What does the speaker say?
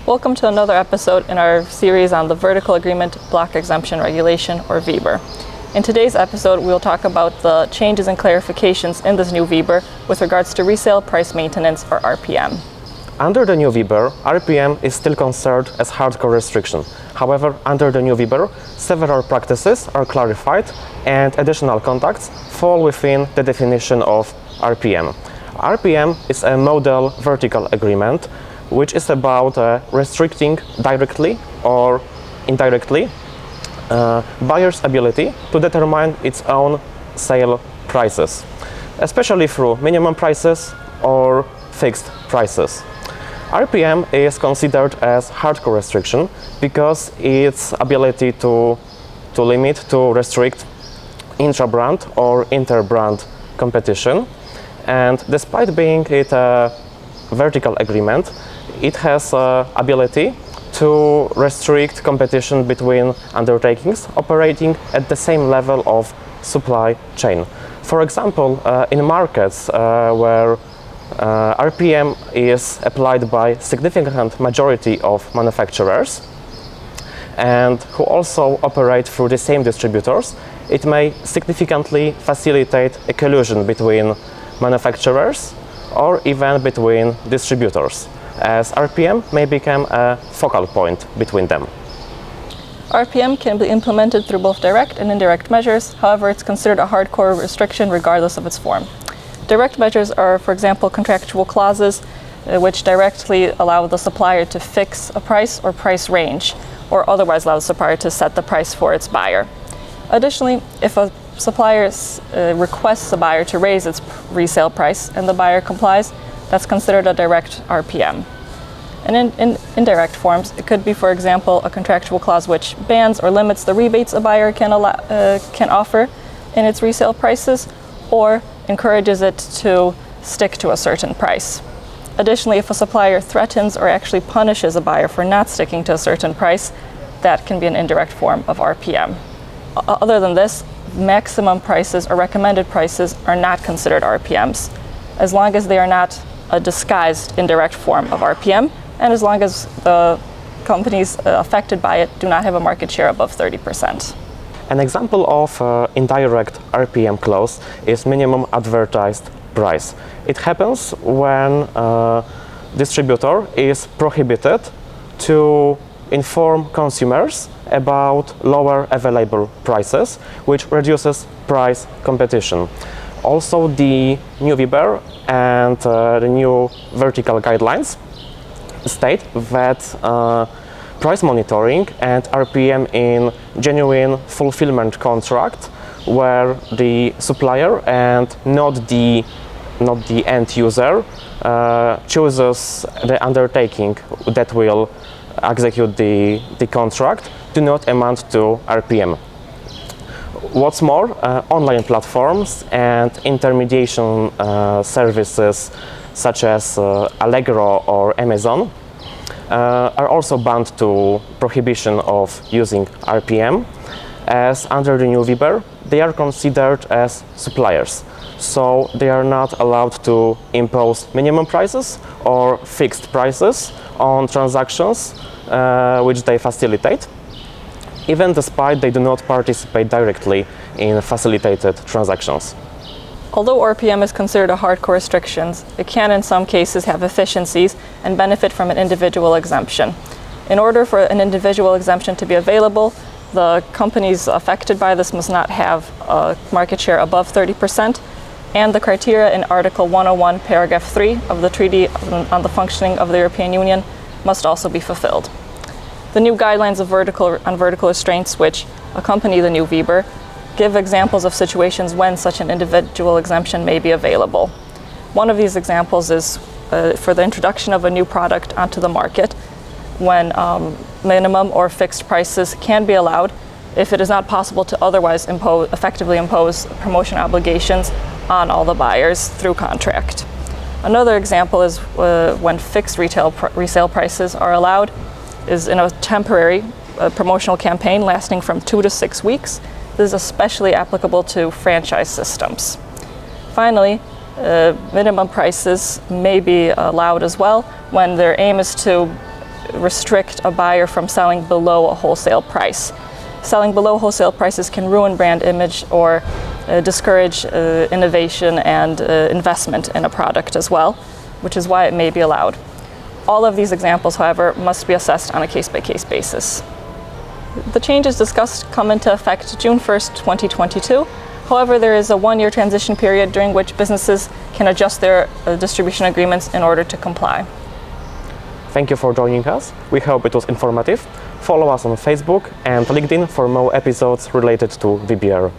Welcome to another episode in our series on the Vertical Agreement Block Exemption Regulation, or VBER. In today's episode, we'll talk about the changes and clarifications in this new VBER with regards to resale price maintenance, or RPM. Under the new VBER, RPM is still considered as hardcore restriction. However, under the new VBER, several practices are clarified and additional contacts fall within the definition of RPM. RPM is a model vertical agreement which is about restricting directly or indirectly buyer's ability to determine its own sale prices, especially through minimum prices or fixed prices. RPM is considered as hardcore restriction because its ability to limit, to restrict intra-brand or inter-brand competition, and despite being it a vertical agreement, it has ability to restrict competition between undertakings operating at the same level of supply chain. For example, in markets where RPM is applied by significant majority of manufacturers and who also operate through the same distributors, it may significantly facilitate a collusion between manufacturers or even between distributors, as RPM may become a focal point between them. RPM can be implemented through both direct and indirect measures. However, it's considered a hardcore restriction regardless of its form. Direct measures are, for example, contractual clauses which directly allow the supplier to fix a price or price range, or otherwise allow the supplier to set the price for its buyer. Additionally, if a supplier requests a buyer to raise its resale price and the buyer complies, that's considered a direct RPM. And in indirect forms, it could be, for example, a contractual clause which bans or limits the rebates a buyer can offer in its resale prices, or encourages it to stick to a certain price. Additionally, if a supplier threatens or actually punishes a buyer for not sticking to a certain price, that can be an indirect form of RPM. Other than this, maximum prices or recommended prices are not considered RPMs, as long as they are not a disguised indirect form of RPM, and as long as the companies affected by it do not have a market share above 30%. An example of indirect RPM clause is minimum advertised price. It happens when a distributor is prohibited to inform consumers about lower available prices, which reduces price competition. Also, the new VBER and the new vertical guidelines state that price monitoring and RPM in genuine fulfillment contract, where the supplier and not the end user chooses the undertaking that will execute the contract, do not amount to RPM. What's more, online platforms and intermediation services such as Allegro or Amazon are also bound to prohibition of using RPM, as under the new VBER they are considered as suppliers, so they are not allowed to impose minimum prices or fixed prices on transactions which they facilitate, even despite they do not participate directly in facilitated transactions. Although RPM is considered a hardcore restriction, it can in some cases have efficiencies and benefit from an individual exemption. In order for an individual exemption to be available, the companies affected by this must not have a market share above 30%, and the criteria in Article 101, Paragraph 3 of the Treaty on the Functioning of the European Union must also be fulfilled. The new guidelines on vertical restraints which accompany the new VBER give examples of situations when such an individual exemption may be available. One of these examples is for the introduction of a new product onto the market, when minimum or fixed prices can be allowed if it is not possible to otherwise effectively impose promotion obligations on all the buyers through contract. Another example is when fixed resale prices are allowed is in a temporary promotional campaign lasting from 2 to 6 weeks. This is especially applicable to franchise systems. Finally, minimum prices may be allowed as well when their aim is to restrict a buyer from selling below a wholesale price. Selling below wholesale prices can ruin brand image or discourage innovation and investment in a product as well, which is why it may be allowed. All of these examples, however, must be assessed on a case-by-case basis. The changes discussed come into effect June 1st, 2022. However, there is a one-year transition period during which businesses can adjust their distribution agreements in order to comply. Thank you for joining us. We hope it was informative. Follow us on Facebook and LinkedIn for more episodes related to VBER.